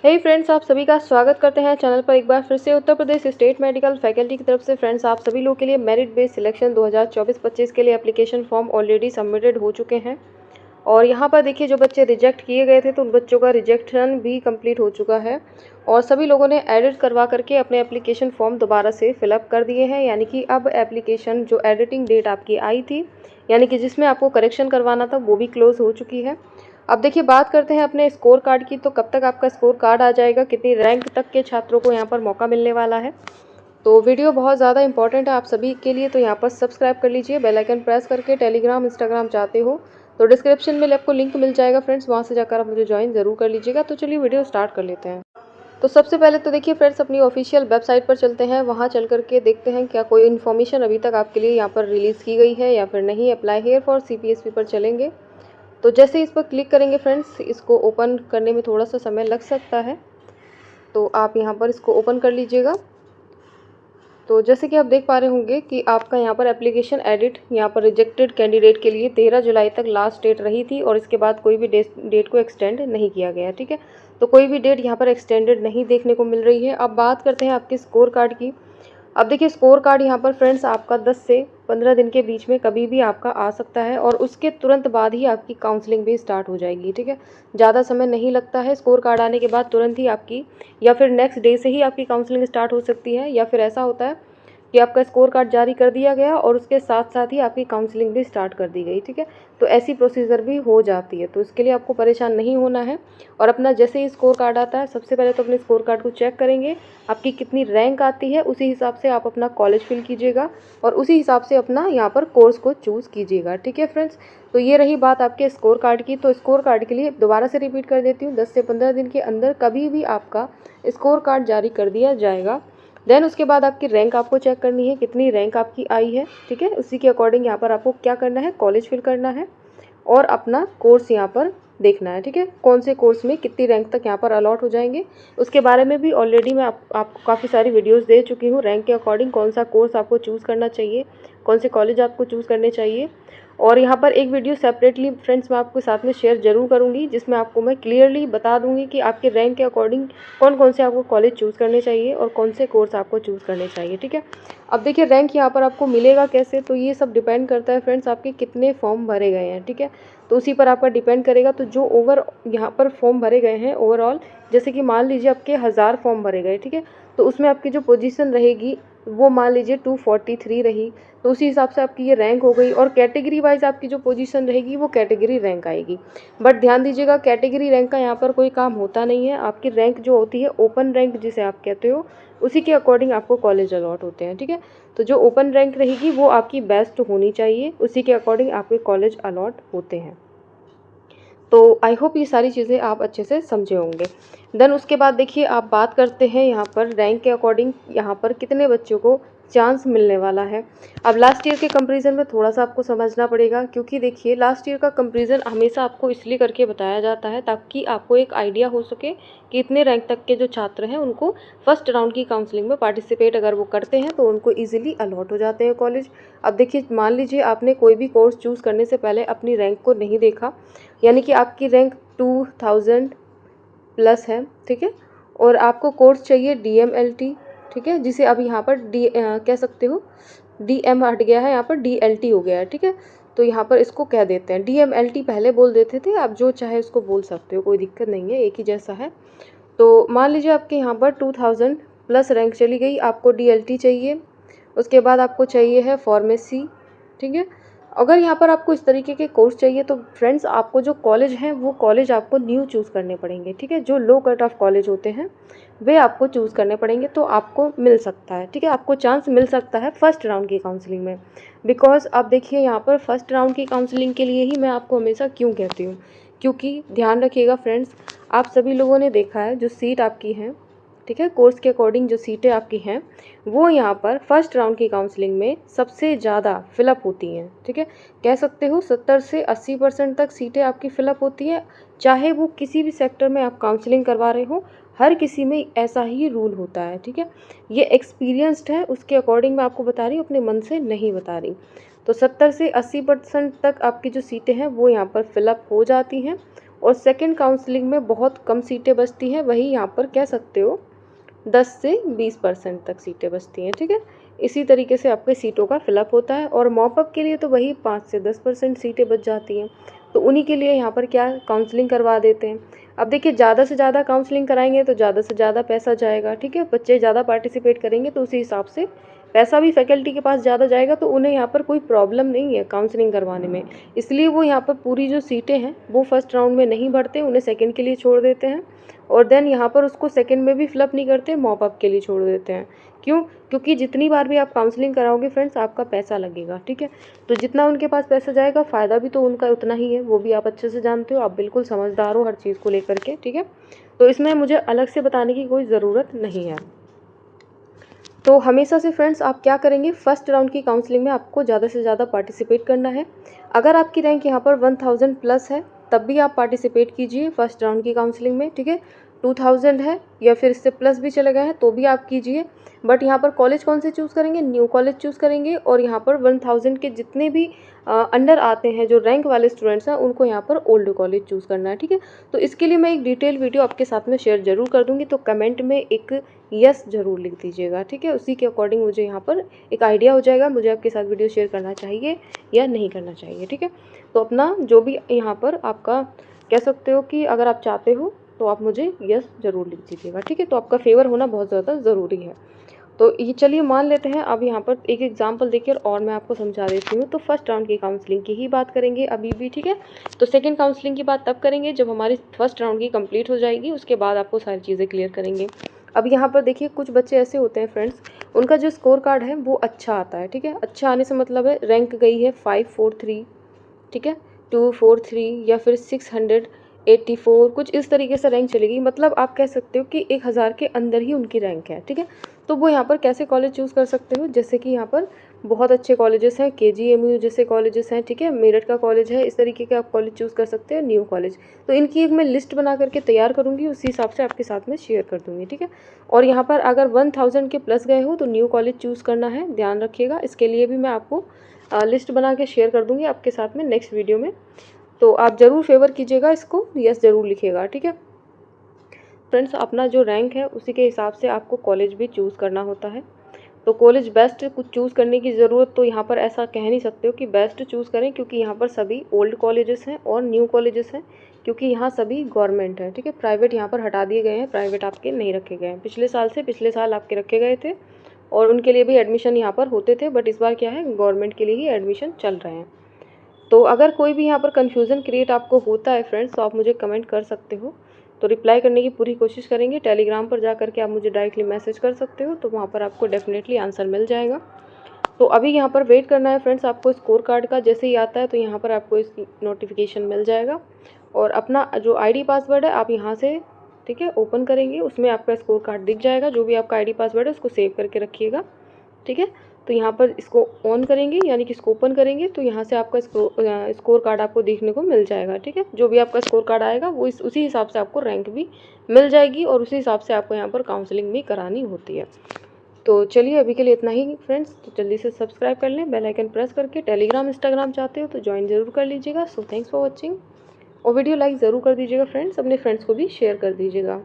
हे friends, आप सभी का स्वागत करते हैं चैनल पर एक बार फिर से। Uttar Pradesh state medical faculty की तरफ से फ्रेंड्स आप सभी लोगों के लिए मेरिट बेस्ड सिलेक्शन 2024-25 के लिए एप्लीकेशन फॉर्म ऑलरेडी सबमिटेड हो चुके हैं। और यहाँ पर देखिए, जो बच्चे रिजेक्ट किए गए थे तो उन बच्चों का रिजेक्शन भी कंप्लीट हो चुका है और सभी लोगों ने एडिट करवा करके अपने एप्लीकेशन फॉर्म दोबारा से फिलअप कर दिए हैं। यानी कि अब एप्लीकेशन जो एडिटिंग डेट आपकी आई थी, यानी कि जिसमें आपको करेक्शन करवाना था, वो भी क्लोज़ हो चुकी है। अब देखिए, बात करते हैं अपने स्कोर कार्ड की। तो कब तक आपका स्कोर कार्ड आ जाएगा, कितनी रैंक तक के छात्रों को यहाँ पर मौका मिलने वाला है। तो वीडियो बहुत ज़्यादा इंपॉर्टेंट है आप सभी के लिए, तो यहाँ पर सब्सक्राइब कर लीजिए बेल आइकन प्रेस करके। टेलीग्राम इंस्टाग्राम चाहते हो तो डिस्क्रिप्शन में आपको लिंक मिल जाएगा फ्रेंड्स, वहाँ से जाकर आप मुझे ज्वाइन ज़रूर कर लीजिएगा। तो चलिए वीडियो स्टार्ट कर लेते हैं। तो सबसे पहले तो देखिए फ्रेंड्स, अपनी ऑफिशियल वेबसाइट पर चलते हैं। वहाँ चल करके देखते हैं क्या कोई इन्फॉर्मेशन अभी तक आपके लिए यहाँ पर रिलीज़ की गई है या फिर नहीं। अप्लाई हेयर फॉर CPSP पर चलेंगे। तो जैसे ही इस पर क्लिक करेंगे फ्रेंड्स, इसको ओपन करने में थोड़ा सा समय लग सकता है, तो आप यहाँ पर इसको ओपन कर लीजिएगा। तो जैसे कि आप देख पा रहे होंगे कि आपका यहाँ पर एप्लीकेशन एडिट यहाँ पर रिजेक्टेड कैंडिडेट के लिए 13 जुलाई तक लास्ट डेट रही थी और इसके बाद कोई भी डेट को एक्सटेंड नहीं किया गया। ठीक है, तो कोई भी डेट यहाँ पर एक्सटेंडेड नहीं देखने को मिल रही है। अब बात करते हैं आपके स्कोर कार्ड की। अब देखिए, स्कोर कार्ड यहाँ पर फ्रेंड्स आपका 10 से 15 दिन के बीच में कभी भी आपका आ सकता है और उसके तुरंत बाद ही आपकी काउंसलिंग भी स्टार्ट हो जाएगी। ठीक है, ज़्यादा समय नहीं लगता है। स्कोर कार्ड आने के बाद तुरंत ही आपकी या फिर नेक्स्ट डे से ही आपकी काउंसलिंग स्टार्ट हो सकती है, या फिर ऐसा होता है कि आपका स्कोर कार्ड जारी कर दिया गया और उसके साथ साथ ही आपकी काउंसलिंग भी स्टार्ट कर दी गई। ठीक है, तो ऐसी प्रोसीजर भी हो जाती है, तो इसके लिए आपको परेशान नहीं होना है। और अपना जैसे ही स्कोर कार्ड आता है, सबसे पहले तो अपने स्कोर कार्ड को चेक करेंगे, आपकी कितनी रैंक आती है, उसी हिसाब से आप अपना कॉलेज फिल कीजिएगा और उसी हिसाब से अपना यहाँ पर कोर्स को चूज़ कीजिएगा। ठीक है फ्रेंड्स, तो ये रही बात आपके स्कोर कार्ड की। तो स्कोर कार्ड के लिए दोबारा से रिपीट कर देती हूँ, 10 से 15 दिन के अंदर कभी भी आपका स्कोर कार्ड जारी कर दिया जाएगा। देन उसके बाद आपकी रैंक आपको चेक करनी है, कितनी रैंक आपकी आई है। ठीक है, उसी के अकॉर्डिंग यहाँ पर आपको क्या करना है, कॉलेज फिल करना है और अपना कोर्स यहाँ पर देखना है। ठीक है, कौन से कोर्स में कितनी रैंक तक यहाँ पर अलॉट हो जाएंगे, उसके बारे में भी ऑलरेडी मैं आपको काफ़ी सारी वीडियोस दे चुकी हूँ। रैंक के अकॉर्डिंग कौन सा कोर्स आपको चूज़ करना चाहिए, कौन से कॉलेज आपको चूज़ करने चाहिए। और यहाँ पर एक वीडियो सेपरेटली फ्रेंड्स मैं आपके साथ में शेयर जरूर करूँगी, जिसमें आपको मैं क्लियरली बता दूँगी कि आपके रैंक के अकॉर्डिंग कौन कौन से आपको कॉलेज चूज़ करने चाहिए और कौन से कोर्स आपको चूज़ करने चाहिए। ठीक है, अब देखिए रैंक यहाँ पर आपको मिलेगा कैसे, तो ये सब डिपेंड करता है फ्रेंड्स आपके कितने फॉर्म भरे गए हैं। ठीक है, तो उसी पर आपका डिपेंड करेगा। तो जो यहाँ पर फॉर्म भरे गए हैं ओवरऑल, जैसे कि मान लीजिए आपके 1000 फॉर्म भरे गए। ठीक है, तो उसमें आपकी जो पोजीशन रहेगी वो मान लीजिए 243 रही, तो उसी हिसाब से आपकी ये रैंक हो गई। और कैटेगरी वाइज आपकी जो पोजीशन रहेगी वो कैटेगरी रैंक आएगी। बट ध्यान दीजिएगा, कैटेगरी रैंक का यहाँ पर कोई काम होता नहीं है। आपकी रैंक जो होती है, ओपन रैंक जिसे आप कहते हो, उसी के अकॉर्डिंग आपको कॉलेज अलॉट होते हैं। ठीक है, तो जो ओपन रैंक रहेगी वो आपकी बेस्ट होनी चाहिए, उसी के अकॉर्डिंग आपके कॉलेज अलॉट होते हैं। तो आई होप ये सारी चीज़ें आप अच्छे से समझे होंगे। देन उसके बाद देखिए, आप बात करते हैं यहाँ पर रैंक के अकॉर्डिंग यहाँ पर कितने बच्चों को चांस मिलने वाला है। अब लास्ट ईयर के कंपैरिजन में थोड़ा सा आपको समझना पड़ेगा, क्योंकि देखिए लास्ट ईयर का कंपैरिजन हमेशा आपको इसलिए करके बताया जाता है ताकि आपको एक आइडिया हो सके कि इतने रैंक तक के जो छात्र हैं उनको फर्स्ट राउंड की काउंसलिंग में पार्टिसिपेट अगर वो करते हैं तो उनको ईजिली अलॉट हो जाते हैं कॉलेज। अब देखिए, मान लीजिए आपने कोई भी कोर्स चूज़ करने से पहले अपनी रैंक को नहीं देखा, यानी कि आपकी रैंक 2000 प्लस है। ठीक है, और आपको कोर्स चाहिए DMLT। ठीक है, जिसे अब यहाँ पर कह सकते हो DM हट गया है, यहाँ पर DLT हो गया है। ठीक है, तो यहाँ पर इसको कह देते हैं DMLT, पहले बोल देते थे, आप जो चाहे उसको बोल सकते हो, कोई दिक्कत नहीं है, एक ही जैसा है। तो मान लीजिए आपके यहाँ पर 2000 प्लस रैंक चली गई, आपको DLT चाहिए, उसके बाद आपको चाहिए है फार्मेसी। ठीक है, अगर यहाँ पर आपको इस तरीके के कोर्स चाहिए तो फ्रेंड्स आपको जो कॉलेज हैं वो कॉलेज आपको न्यू चूज़ करने पड़ेंगे। ठीक है, जो लो कट ऑफ कॉलेज होते हैं वे आपको चूज़ करने पड़ेंगे, तो आपको मिल सकता है। ठीक है, आपको चांस मिल सकता है फर्स्ट राउंड की काउंसलिंग में। बिकॉज अब देखिए, यहाँ पर फर्स्ट राउंड की काउंसलिंग के लिए ही मैं आपको हमेशा क्यों कहती हूँ, क्योंकि ध्यान रखिएगा फ्रेंड्स, आप सभी लोगों ने देखा है जो सीट आपकी है, ठीक है, कोर्स के अकॉर्डिंग जो सीटें आपकी हैं वो यहाँ पर फर्स्ट राउंड की काउंसलिंग में सबसे ज़्यादा फिलअप होती हैं। ठीक है, कह सकते हो 70 से 80% तक सीटें आपकी फिलअप होती हैं, चाहे वो किसी भी सेक्टर में आप काउंसलिंग करवा रहे हो, हर किसी में ऐसा ही रूल होता है। ठीक है, ये एक्सपीरियंस्ड है, उसके अकॉर्डिंग मैं आपको बता रही हूँ, अपने मन से नहीं बता रही। तो 70 से 80% तक आपकी जो सीटें हैं वो यहाँ पर फिलअप हो जाती हैं और सेकंड काउंसलिंग में बहुत कम सीटें बचती हैं, वही यहाँ पर कह सकते हो 10 से 20% तक सीटें बचती हैं, ठीक है। इसी तरीके से आपके सीटों का फिलअप होता है। और मॉपअप के लिए तो वही 5 से 10% सीटें बच जाती हैं, तो उन्हीं के लिए यहाँ पर क्या काउंसलिंग करवा देते हैं। अब देखिए ज़्यादा से ज़्यादा काउंसलिंग कराएंगे तो ज़्यादा से ज़्यादा पैसा जाएगा, ठीक है। बच्चे ज़्यादा पार्टिसिपेट करेंगे तो उसी हिसाब से पैसा भी फैकल्टी के पास ज़्यादा जाएगा, तो उन्हें यहाँ पर कोई प्रॉब्लम नहीं है काउंसलिंग करवाने में। इसलिए वो यहाँ पर पूरी जो सीटें हैं वो फर्स्ट राउंड में नहीं भरते, उन्हें सेकंड के लिए छोड़ देते हैं। और देन यहाँ पर उसको सेकंड में भी फिलअप नहीं करते, मॉप अप के लिए छोड़ देते हैं। क्यों? क्योंकि जितनी बार भी आप काउंसलिंग कराओगे फ्रेंड्स, आपका पैसा लगेगा, ठीक है। तो जितना उनके पास पैसा जाएगा, फ़ायदा भी तो उनका उतना ही है, वो भी आप अच्छे से जानते हो, आप बिल्कुल समझदार हो हर चीज़ को लेकर के, ठीक है। तो इसमें मुझे अलग से बताने की कोई ज़रूरत नहीं है। तो हमेशा से फ्रेंड्स आप क्या करेंगे, फर्स्ट राउंड की काउंसलिंग में आपको ज़्यादा से ज़्यादा पार्टिसिपेट करना है। अगर आपकी रैंक यहाँ पर 1000 प्लस है तब भी आप पार्टिसिपेट कीजिए फर्स्ट राउंड की काउंसलिंग में, ठीक है। 2000 है या फिर इससे प्लस भी चले गए हैं तो भी आप कीजिए। बट यहाँ पर कॉलेज कौन से चूज़ करेंगे, न्यू कॉलेज चूज़ करेंगे। और यहाँ पर 1000 के जितने भी अंडर आते हैं जो रैंक वाले स्टूडेंट्स हैं, उनको यहाँ पर ओल्ड कॉलेज चूज़ करना है, ठीक है। तो इसके लिए मैं एक डिटेल वीडियो आपके साथ में शेयर ज़रूर कर दूँगी, तो कमेंट में एक यस ज़रूर लिख दीजिएगा, ठीक है। उसी के अकॉर्डिंग मुझे यहाँ पर एक आइडिया हो जाएगा मुझे आपके साथ वीडियो शेयर करना चाहिए या नहीं करना चाहिए, ठीक है। तो अपना जो भी यहाँ पर आपका कह सकते हो कि अगर आप चाहते हो तो आप मुझे यस ज़रूर लिख दीजिएगा, ठीक है। तो आपका फेवर होना बहुत ज़्यादा ज़रूरी है। तो ये चलिए मान लेते हैं, अब यहाँ पर एक एग्जांपल देखिए और मैं आपको समझा देती हूँ। तो फर्स्ट राउंड की काउंसलिंग की ही बात करेंगे अभी भी, ठीक है। तो सेकंड काउंसलिंग की बात तब करेंगे जब हमारी फर्स्ट राउंड की कंप्लीट हो जाएगी, उसके बाद आपको सारी चीज़ें क्लियर करेंगे। अब यहाँ पर देखिए कुछ बच्चे ऐसे होते हैं फ्रेंड्स, उनका जो स्कोर कार्ड है वो अच्छा आता है, ठीक है। अच्छा आने से मतलब है रैंक गई है 543, ठीक है, 243 या फिर 684, कुछ इस तरीके से रैंक चलेगी। मतलब आप कह सकते हो कि 1000 के अंदर ही उनकी रैंक है, ठीक है। तो वो यहाँ पर कैसे कॉलेज चूज़ कर सकते हो, जैसे कि यहाँ पर बहुत अच्छे कॉलेजेस हैं, KGMU जैसे कॉलेजेस हैं, ठीक है, मेरठ का कॉलेज है, इस तरीके के आप कॉलेज चूज़ कर सकते हो, न्यू कॉलेज। तो इनकी एक मैं लिस्ट बना करके तैयार करूँगी, उसी हिसाब से आपके साथ में शेयर कर दूँगी, ठीक है। और यहाँ पर अगर 1000 के प्लस गए हो तो न्यू कॉलेज चूज़ करना है, ध्यान रखिएगा। इसके लिए भी मैं आपको लिस्ट बना के शेयर कर दूँगी आपके साथ में नेक्स्ट वीडियो में। तो आप ज़रूर फेवर कीजिएगा इसको, यस ज़रूर लिखिएगा, ठीक है। फ्रेंड्स अपना जो रैंक है उसी के हिसाब से आपको कॉलेज भी चूज़ करना होता है। तो कॉलेज बेस्ट कुछ चूज़ करने की ज़रूरत तो यहाँ पर ऐसा कह नहीं सकते हो कि बेस्ट चूज़ करें, क्योंकि यहाँ पर सभी ओल्ड कॉलेजेस हैं और न्यू कॉलेजेस हैं, क्योंकि यहाँ सभी गवर्नमेंट है, ठीक है। प्राइवेट यहाँ पर हटा दिए गए हैं, प्राइवेट आपके नहीं रखे गए हैं। पिछले साल आपके रखे गए थे और उनके लिए भी एडमिशन यहाँ पर होते थे, बट इस बार क्या है, गवर्नमेंट के लिए ही एडमिशन चल रहे हैं। तो अगर कोई भी यहाँ पर कन्फ्यूज़न क्रिएट आपको होता है फ्रेंड्स, तो आप मुझे कमेंट कर सकते हो, तो रिप्लाई करने की पूरी कोशिश करेंगे। टेलीग्राम पर जा करके आप मुझे डायरेक्टली मैसेज कर सकते हो, तो वहाँ पर आपको डेफिनेटली आंसर मिल जाएगा। तो अभी यहाँ पर वेट करना है फ्रेंड्स आपको स्कोर कार्ड का। जैसे ही आता है तो यहाँ पर आपको इसकी नोटिफिकेशन मिल जाएगा, और अपना जो ID पासवर्ड है आप यहाँ से, ठीक है, ओपन करेंगे, उसमें आपका स्कोर कार्ड दिख जाएगा। जो भी आपका ID पासवर्ड है उसको सेव करके रखिएगा, ठीक है। तो यहाँ पर इसको ऑन करेंगे, यानी कि इसको ओपन करेंगे, तो यहाँ से आपका स्कोर कार्ड आपको देखने को मिल जाएगा, ठीक है। जो भी आपका स्कोर कार्ड आएगा वो उसी हिसाब से आपको रैंक भी मिल जाएगी, और उसी हिसाब से आपको यहाँ पर काउंसलिंग भी करानी होती है। तो चलिए अभी के लिए इतना ही फ्रेंड्स। तो जल्दी से सब्सक्राइब कर लें, बेल आइकन प्रेस करके। टेलीग्राम इंस्टाग्राम चाहते हो तो ज्वाइन ज़रूर कर लीजिएगा। सो थैंक्स फॉर वॉचिंग, और वीडियो लाइक ज़रूर कर दीजिएगा फ्रेंड्स, अपने फ्रेंड्स को भी शेयर कर दीजिएगा।